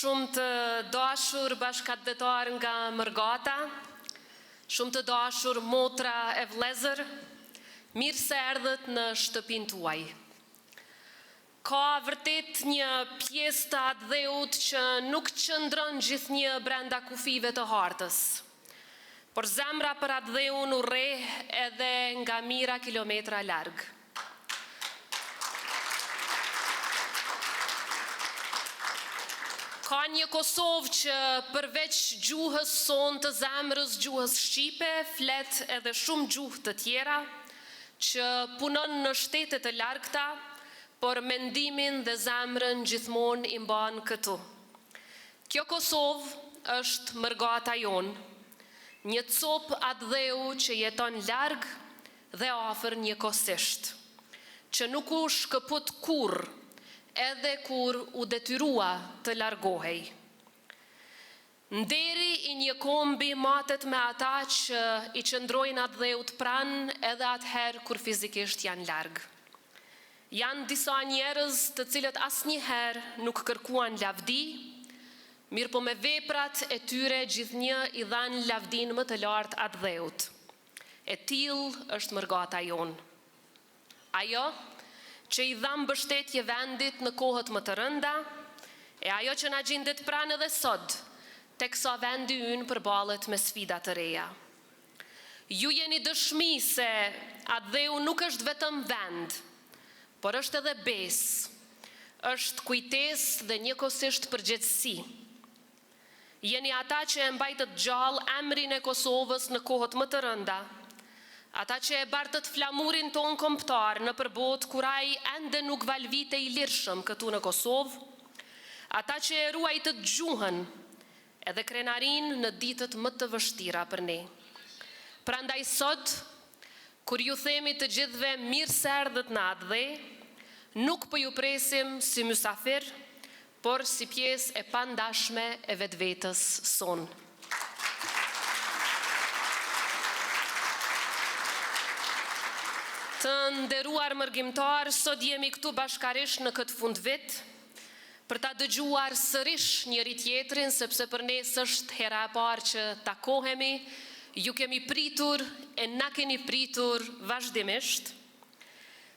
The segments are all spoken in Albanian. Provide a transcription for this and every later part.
Shumë të dashur bashkëdhetar nga Mërgata, shumë të dashur motra e vëllezër, mirë se erdhët në shtëpinë tuaj. Ka vërtet një pjesë të atë dheut që nuk qëndron gjithnjë brenda kufive të hartës, por zemra për atë dheun u rreh edhe nga mijëra kilometra larg. Ka një Kosovë që përveç gjuhës son të zemrës, gjuhës shqipe, flet edhe shumë gjuhë të tjera, që punon në shtete të largëta, por mendimin dhe zemrën gjithmonë i mban këtu. Kjo Kosovë është Mërgata jonë, një copë atë dheu që jeton larg dhe afër njëkohësisht, që nuk u shkëput kurrë, edhe kur u detyrua të largohej. Nderi i një kombi matet me ata që i qëndrojnë atë dheut pranë edhe atëherë kur fizikisht janë larg. Janë disa njerëz të cilët asnjëherë nuk kërkuan lavdi, mirë po me veprat e tyre gjithnjë i dhanë lavdin më të lartë atë dheut. E tillë është Mërgata jonë. Ajo që i dham mbështetje vendit në kohët më të rënda, e ajo që na gjendet pranë edhe sot, teksa vendi ynë përballet me sfida të reja. Ju jeni dëshmi se atë dheu nuk është vetëm vend, por është edhe besë, është kujtesë dhe njëkohësisht përgjegjësi. Jeni ata që e mbajtët gjallë emrin e Kosovës në kohët më të rënda, ata që e bartët flamurin ton kombëtar në përbot kur ai ende nuk valvite i lirshëm këtu në Kosovë, ata që e ruajtët gjuhën edhe krenarin në ditët më të vështira për ne. Prandaj sot, kur ju themi të gjithve mirë se erdhët në atë dhe, nuk po ju presim si mysafir, por si pjesë e pandashme e vetvetes sonë. Të nderuar mërgjimtar, sot jemi këtu bashkarisht në këtë fund vit, për ta dëgjuar sërish njëri tjetrin, sepse për ne s'është hera e parë që takohemi, ju kemi pritur e na keni pritur vazhdimisht.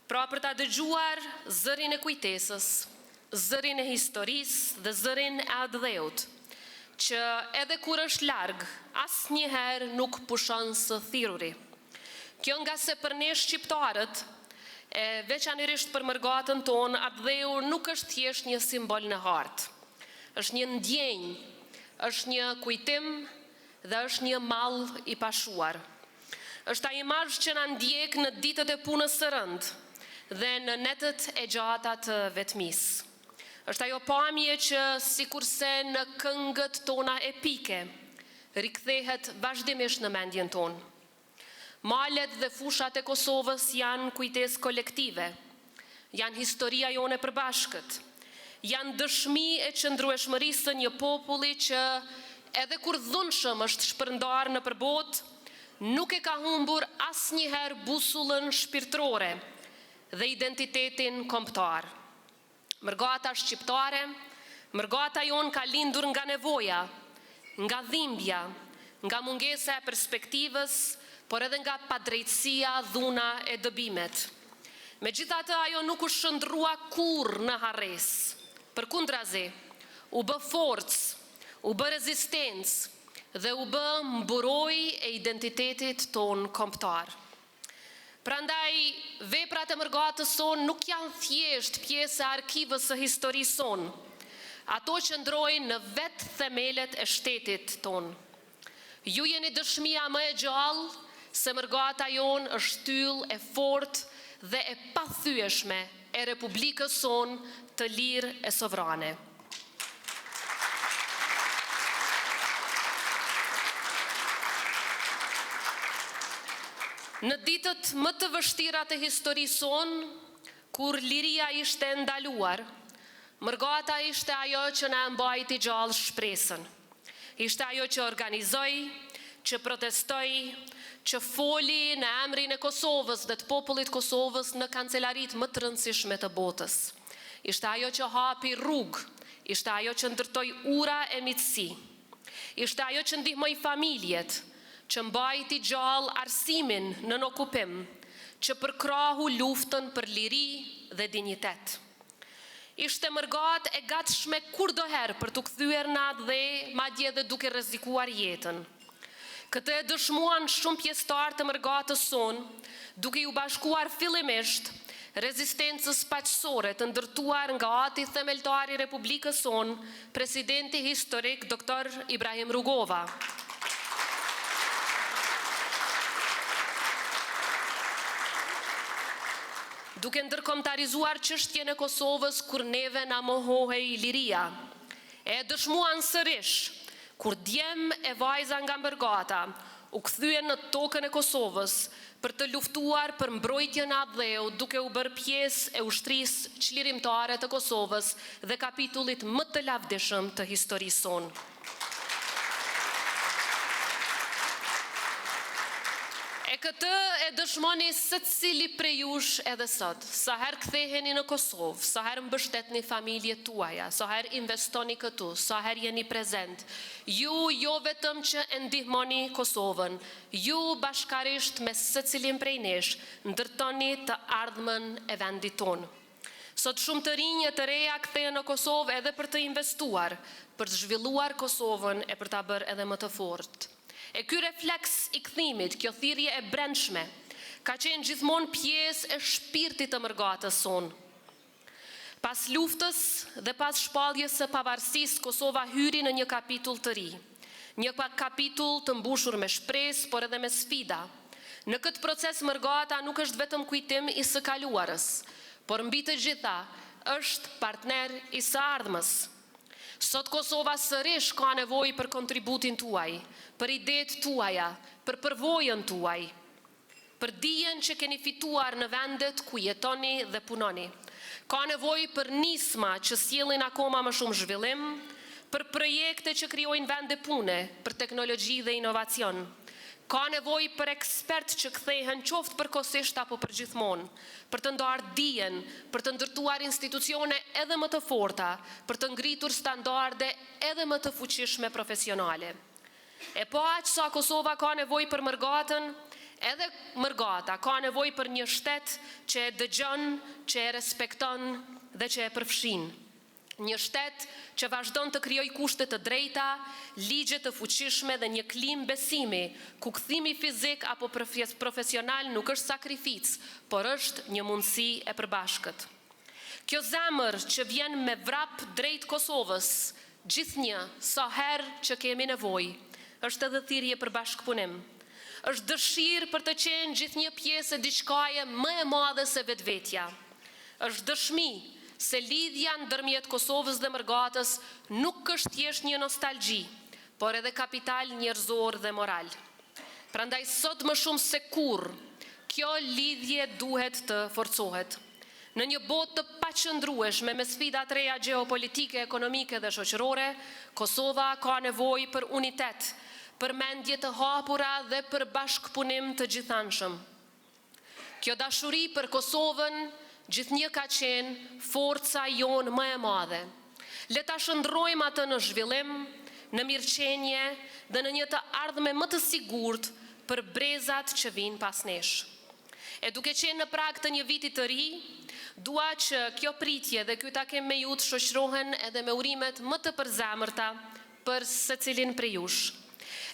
Pra për ta dëgjuar zërin e kujtesës, zërin e historisë dhe zërin e atë dheut, që edhe kur është larg, asnjëherë nuk pushon së thirruri. Kjo nga se për ne shqiptarët, e veçanërisht për Mërgatën tonë, atë dheu nuk është thjesht një simbol në hartë. Është një ndjenjë, është një kujtim dhe është një mall i pashuar. Është ai imazh që na ndjek në ditët e punës së rëndë dhe në netët e gjata të vetmisë. Është ajo pamje që sikurse në këngët tona epike rikthehet vazhdimisht në mendjen tonë. Malet dhe fushat e Kosovës janë kujtesë kolektive, janë historia jone përbashkët, janë dëshmi e qëndrueshmërisë së një populli që edhe kur dhunshëm është shpërndar në përbot, nuk e ka humbur asnjëherë busullën shpirtërore dhe identitetin kombëtar. Mërgata shqiptare, Mërgata jonë ka lindur nga nevoja, nga dhimbja, nga mungesa e perspektivës, por edhe nga padrejtësia, dhuna e dëbimet. Megjithatë, ajo nuk u shndrua kurrë në harresë. Përkundrazi, u bë forcë, u bë rezistencë dhe u bë mburojë e identitetit ton kombëtar. Prandaj, veprat e Mërgatës son nuk janë thjesht pjesë e arkivës së historisë son. Ato qëndrojnë në vetë themelet e shtetit ton. Ju jeni dëshmia më e gjallë se Mërgata jonë është yll e fortë dhe e pathyeshme e Republikës son të lirë e sovrane. Në ditët më të vështira të historisë son, kur liria ishte ndaluar, Mërgata ishte ajo që na mbajti gjallë shpresën. Ishte ajo që organizoi, që protestoi, që foli në emrin e Kosovës dhe të popullit Kosovës në kancelarit më të rëndësishme të botës. Ishte ajo që hapi rrugë ishte ajo që ndërtoi ura e miqësi, ishte ajo që ndihmoi familjet, që mbajti gjallë arsimin në okupim, që përkrahu luftën për liri dhe dinjitet. Ishte mërgat e gatshme kurdoher për të kthyer në atë dhe madje dhe duke rrezikuar jetën. Këtë e dëshmuan shumë pjesëtar të mërgatës sonë, duke ju bashkuar fillimisht rezistencës paqësore të ndërtuar nga ati themeltari i Republikës sonë, presidenti historik Dr. Ibrahim Rugova. Duke ndërkombëtarizuar çështjen e Kosovës kur neve na mohohej liria, e dëshmuan sërish kur djem e vajza nga Mërgata u kthyen në tokën e Kosovës për të luftuar për mbrojtjen e atë dheu, duke u bërë pjesë e ushtrisë çlirimtare të Kosovës dhe kapitullit më të lavdishëm të historisë sonë. E këtë e dëshmoni secili prej jush edhe sot, sa herë ktheheni në Kosovë, sa herë mbështetni familjet tuaja, sa herë investoni këtu, sa herë jeni prezent. Ju jo vetëm që e ndihmoni Kosovën, ju bashkarisht me secilin prej nesh ndërtoni të ardhmen e vendit tonë. Sot shumë të rinj e të reja kthehen në Kosovë edhe për të investuar, për të zhvilluar Kosovën e për ta bërë edhe më të fortë. E ky refleks i kthimit, kjo thirrje e brendshme, ka qenë gjithmonë pjesë e shpirtit të Mërgatës sonë. Pas luftës dhe pas shpalljes së pavarësisë, Kosova hyri në një kapitull të ri, një kapitull të mbushur me shpresë, por edhe me sfida. Në këtë proces Mërgata nuk është vetëm kujtim i së kaluarës, por mbi të gjitha është partner i së ardhmës. Sot Kosova sërish ka nevojë për kontributin tuaj, për idetë tuaja, për përvojën tuaj, për dijen që keni fituar në vendet ku jetoni dhe punoni. Ka nevojë për nisma që sjellin akoma më shumë zhvillim, për projekte që krijojnë vende pune, për teknologji dhe inovacion. Ka nevojë për ekspert që kthehen qoftë përkohësisht apo përgjithmonë, për të ndarë dijen, për të ndërtuar institucione edhe më të forta, për të ngritur standarde edhe më të fuqishme profesionale. E po aq sa Kosova ka nevojë për Mërgatën, edhe Mërgata ka nevojë për një shtet që e dëgjon, që e respekton dhe që e përfshin. Një shtet që vazhdon të krijojë kushte të drejta, ligje të fuqishme dhe një klimë besimi, ku kthimi fizik apo profesional nuk është sakrificë, por është një mundësi e përbashkët. Kjo zemër që vjen me vrap drejt Kosovës, gjithnjë sa herë që kemi nevojë, është edhe thirrje për bashkëpunim. Është dëshirë për të qenë gjithnjë pjesë e diçkaje më e madhe se vetvetja. Është dëshmi se lidhja ndërmjet Kosovës dhe Mërgatës nuk është thjesht një nostalgji, por edhe kapital njerëzor dhe moral. Prandaj sot më shumë se kurrë, kjo lidhje duhet të forcohet. Në një botë të paqëndrueshme me sfida të reja gjeopolitike, ekonomike dhe shoqërore, Kosova ka nevojë për unitet, për mendje të hapura dhe për bashkëpunim të gjithanshëm. Kjo dashuri për Kosovën gjithnjë ka qenë forca jonë më e madhe. Le ta shndrojmë atë në zhvillim, në mirëqenie dhe në një të ardhme më të sigurt për brezat që vinë pas nesh. E duke qenë në prag të një viti të ri, dua që kjo pritje dhe ky takim me ju të shoqërohen edhe me urimet më të përzemërta për secilin prej jush.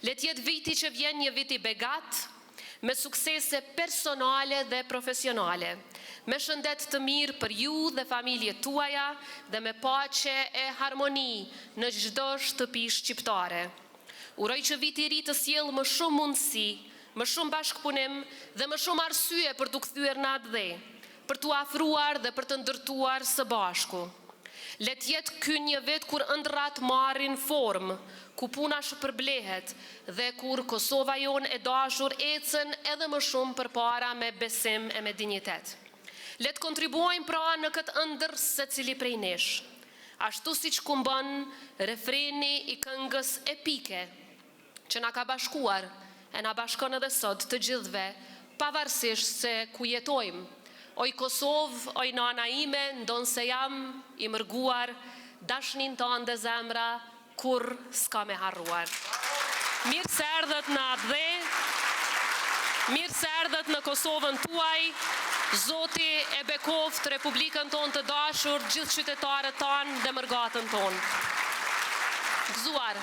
Le të jetë viti që vjen një vit i begat, me suksese personale dhe profesionale, me shëndet të mirë për ju dhe familjet tuaja dhe me paqe e harmoni në çdo shtëpi shqiptare. Uroj që viti i ri të sjellë më shumë mundësi, më shumë bashkëpunim dhe më shumë arsye për të kthyer në atë dhe, për t'u afruar dhe për të ndërtuar së bashku. Le të jetë ky një vit kur ëndrat marrin formë, ku puna shpërblehet dhe kur Kosova jon e dashur ecën edhe më shumë përpara me besim e me dinjitet. Le të kontribuojmë pra në këtë ëndër secili prej nesh, ashtu siç kumbon refreni i këngës epike që na ka bashkuar e na bashkon edhe sot të gjithëve, pavarësisht se ku jetojmë. Oj Kosovë, oj nana ime, ndonë se jam i mërguar dashnin tonë dhe zemra, kur s'ka me harruar. Mirë se erdhët në Adhe, mirë se erdhët në Kosovën tuaj, Zoti e bekoft Republikën tonë të dashur, gjithë qytetarët tonë dhe mërgatën tonë. Gëzuar,